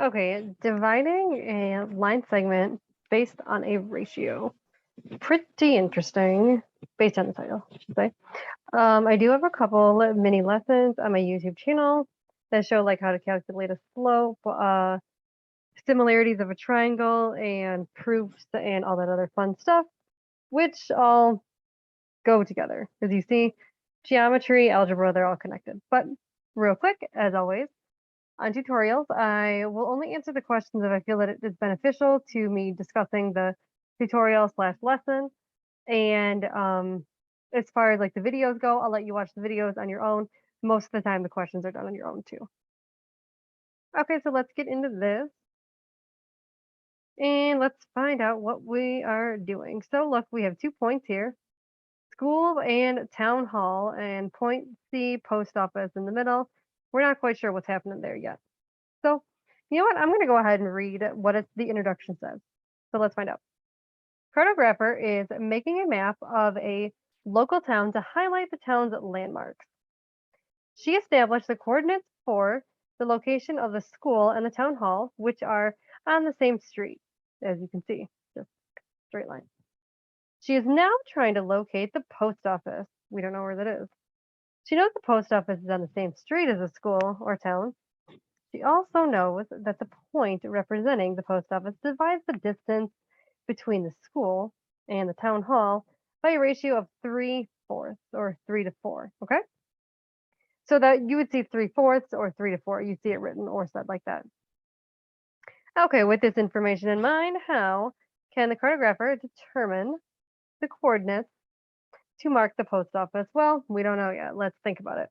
Okay, dividing a line segment based on a ratio. Pretty interesting, based on the title, I should say. I do have a couple of mini lessons on my YouTube channel that show like how to calculate a slope, similarities of a triangle, and proofs and all that other fun stuff, which all go together. As you see, geometry, algebra, they're all connected. But real quick, as always, on tutorials, I will only answer the questions if I feel that it is beneficial to me discussing the tutorial slash lesson. And as far as like the videos go, I'll let you watch the videos on your own. Most of the time, the questions are done on your own too. Okay, so let's get into this. And let's find out what we are doing. So look, we have 2 points here. School and town hall, and point C, post office in the middle. We're not quite sure what's happening there yet. So, you know what? I'm going to go ahead and read what the introduction says. So let's find out. Cartographer is making a map of a local town to highlight the town's landmarks. She established the coordinates for the location of the school and the town hall, which are on the same street, as you can see, just straight line. She is now trying to locate the post office. We don't know where that is. She knows the post office is on the same street as the school or town. She also knows that the point representing the post office divides the distance between the school and the town hall by a ratio of 3/4 or 3 to 4. Okay. So that you would see 3/4 or 3 to 4. You see it written or said like that. Okay. With this information in mind, how can the cartographer determine the coordinates to mark the post office? Well, we don't know yet. Let's think about it.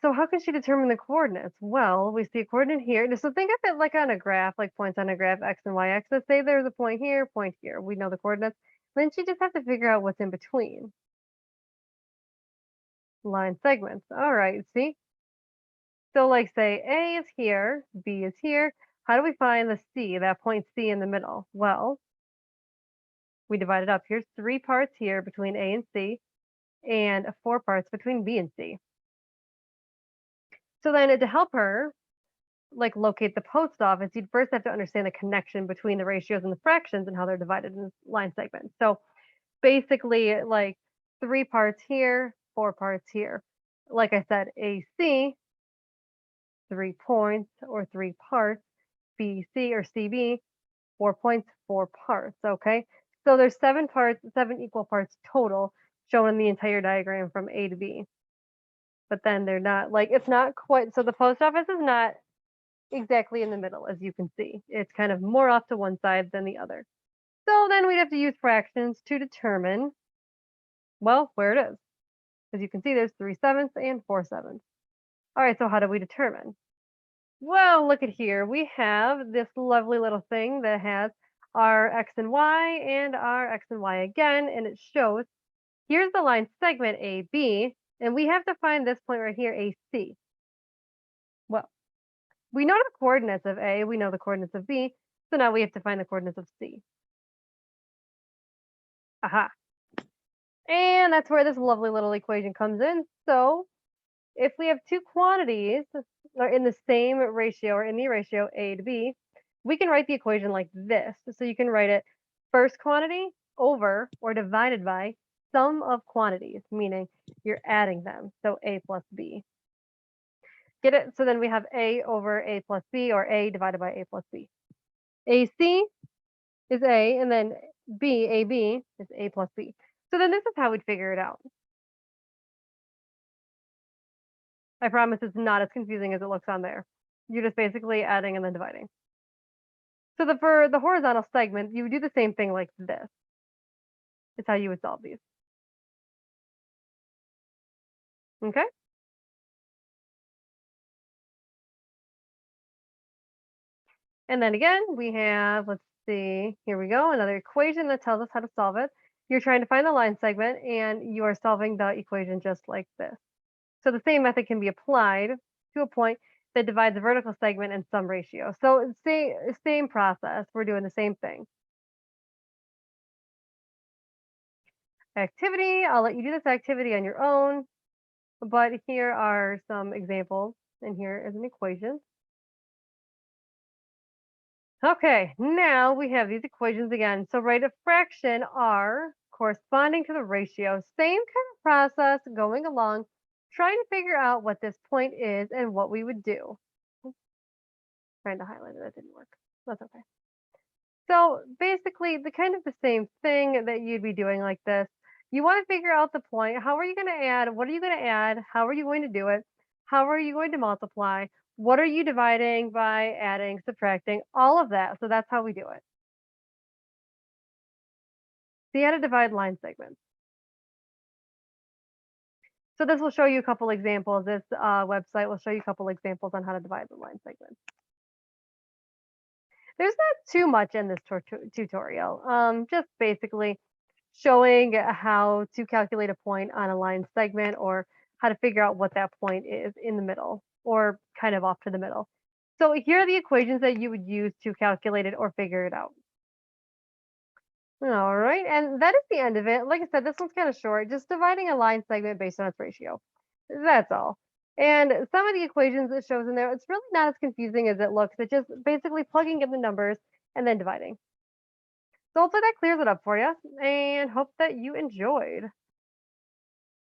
So how can she determine the coordinates? Well, we see a coordinate here. So think of it like on a graph, like points on a graph, x and y axis. Say there's a point here, point here. We know the coordinates. Then she just has to figure out what's in between. Line segments. All right, see? So like say A is here, B is here. How do we find the C, that point C in the middle? Well, we divide it up. Here's 3 parts here between A and C, and 4 parts between B and C. So then to help her like locate the post office, you'd first have to understand the connection between the ratios and the fractions and how they're divided in line segments. So basically like 3 parts here, 4 parts here. Like I said, AC, 3 points or 3 parts, BC or CB, 4 points, 4 parts. Okay. So there's 7 parts, 7 equal parts total shown in the entire diagram from A to B. But then they're not like, it's not quite, so the post office is not exactly in the middle, as you can see. It's kind of more off to one side than the other. So then we'd have to use fractions to determine, well, where it is. As you can see, there's 3/7 and 4/7. All right, so how do we determine? Well, look at here. We have this lovely little thing that has our x and our x and y again, and it shows here's the line segment AB, and we have to find this point right here, AC. Well, we know the coordinates of A, we know the coordinates of B, so now we have to find the coordinates of C. Aha. And that's where this lovely little equation comes in. So if we have two quantities are in the same ratio or in the ratio A to B, we can write the equation like this. So you can write it first quantity over or divided by sum of quantities, meaning you're adding them. So A plus B. Get it? So then we have A over A plus B, or A divided by A plus B. AC is A, and then AB is A plus B. So then this is how we'd figure it out. I promise it's not as confusing as it looks on there. You're just basically adding and then dividing. So for the horizontal segment, you would do the same thing like this. It's how you would solve these. Okay? And then again, we have, let's see, here we go, another equation that tells us how to solve it. You're trying to find the line segment, and you are solving the equation just like this. So the same method can be applied to a point that divides a vertical segment in some ratio. So same process. We're doing the same thing. Activity, I'll let you do this activity on your own, but here are some examples, and here is an equation. Okay, now we have these equations again. So write a fraction r corresponding to the ratio. Same kind of process going along, trying to figure out what this point is and what we would do. Oops, trying to highlight it, that didn't work. That's okay. So basically, the kind of the same thing that you'd be doing like this. You want to figure out the point. How are you going to add? What are you going to add? How are you going to do it? How are you going to multiply? What are you dividing by adding, subtracting, all of that. So that's how we do it. See how to divide line segments. So this will show you a couple examples. This website will show you a couple examples on how to divide the line segments. There's not too much in this tutorial. Just basically showing how to calculate a point on a line segment or how to figure out what that point is in the middle or kind of off to the middle. So here are the equations that you would use to calculate it or figure it out. All right, and that is the end of it. Like I said, this one's kind of short, just dividing a line segment based on its ratio. That's all. And some of the equations it shows in there, it's really not as confusing as it looks. It's just basically plugging in the numbers and then dividing. So hopefully that clears it up for you and hope that you enjoyed.